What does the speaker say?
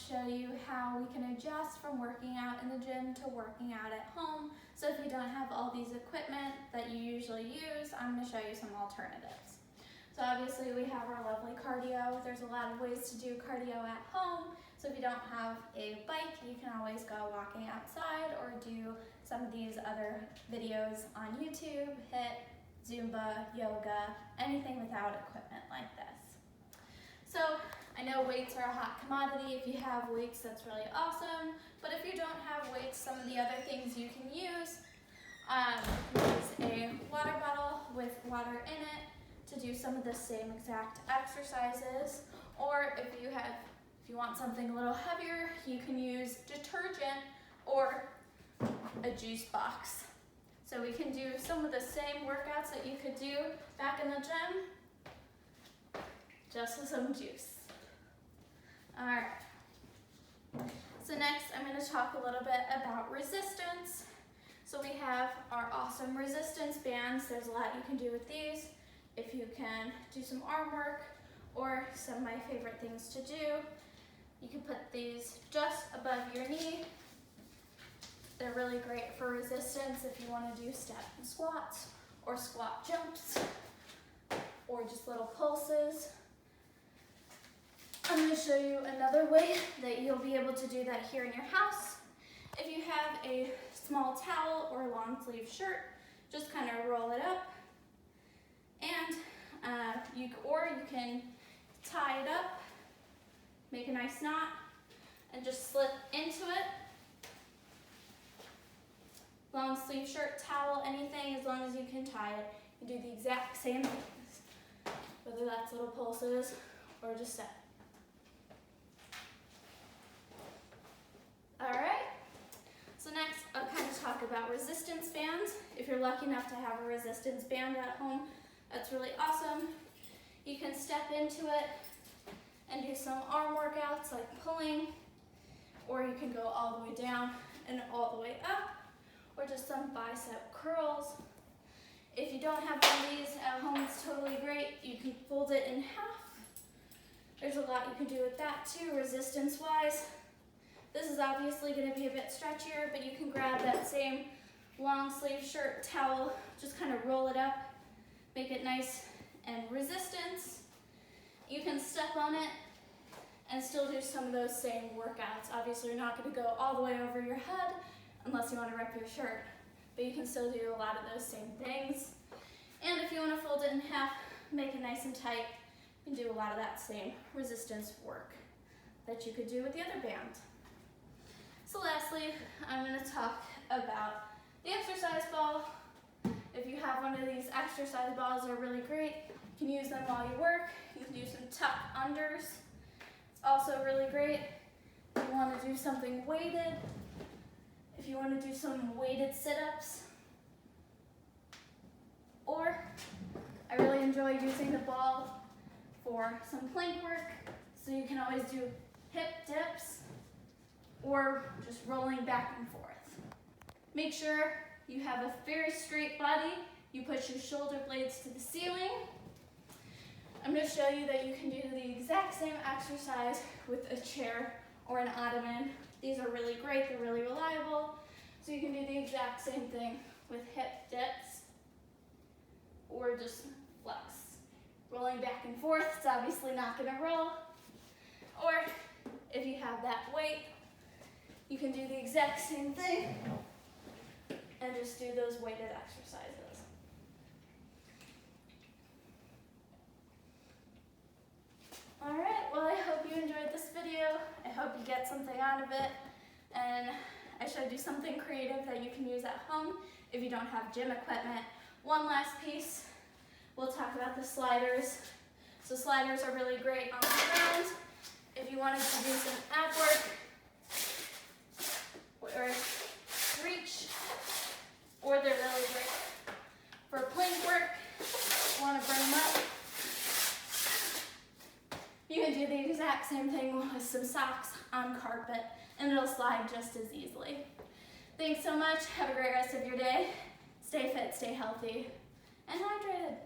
show you how we can adjust from working out in the gym to working out at home. So if you don't have all these equipment that you usually use, I'm going to show you some alternatives. So obviously we have our lovely cardio. There's a lot of ways to do cardio at home. So if you don't have a bike, you can always go walking outside or do some of these other videos on YouTube, HIIT, Zumba, yoga, anything without equipment like this. So I know weights are a hot commodity. If you have weights, that's really awesome. But if you don't have weights, some of the other things you can use is a water bottle with water in it to do some of the same exact exercises. Or if you want something a little heavier, you can use detergent or a juice box. So we can do some of the same workouts that you could do back in the gym, just with some juice. All right. So next, I'm going to talk a little bit about resistance. So we have our awesome resistance bands. There's a lot you can do with these. If you can do some arm work, or some of my favorite things to do, you can put these just above your knee. They're really great for resistance if you want to do step and squats, or squat jumps, or just little pulses. I'm going to show you another way that you'll be able to do that here in your house. If you have a small towel or a long sleeve shirt, just kind of roll it up, and you can tie it up, make a nice knot, and just slip into it. Long sleeve shirt, towel, anything, as long as you can tie it. You do the exact same things, whether that's little pulses or just step. All right, so next I'll kind of talk about resistance bands. If you're lucky enough to have a resistance band at home, that's really awesome. You can step into it and do some arm workouts like pulling, or you can go all the way down and all the way up, or just some bicep curls. If you don't have one of these at home, it's totally great. You can fold it in half. There's a lot you can do with that too, resistance-wise. This is obviously going to be a bit stretchier, but you can grab that same long sleeve shirt, towel, just kind of roll it up, make it nice and resistance. You can step on it and still do some of those same workouts. Obviously, you're not going to go all the way over your head unless you want to rip your shirt, but you can still do a lot of those same things. And if you want to fold it in half, make it nice and tight, you can do a lot of that same resistance work that you could do with the other band. So lastly, I'm going to talk about the exercise ball. If you have one of these exercise balls, they're really great. You can use them while you work. You can do some tuck unders. It's also really great if you want to do something weighted. If you want to do some weighted sit-ups. Or I really enjoy using the ball for some plank work. So you can always do hip dips, or just rolling back and forth. Make sure you have a very straight body. You push your shoulder blades to the ceiling. I'm going to show you that you can do the exact same exercise with a chair or an ottoman. These are really great, they're really reliable. So you can do the exact same thing with hip dips, or just flex. Rolling back and forth, it's obviously not going to roll. Or if you have that weight, you can do the exact same thing and just do those weighted exercises. All right, well, I hope you enjoyed this video. I hope you get something out of it. And I showed you something creative that you can use at home if you don't have gym equipment. One last piece, we'll talk about the sliders. So sliders are really great on the ground. If you wanted to do some ab work, or reach, or they're really great for plank work. You want to bring them up. You can do the exact same thing with some socks on carpet, and it'll slide just as easily. Thanks so much. Have a great rest of your day. Stay fit, stay healthy, and hydrated.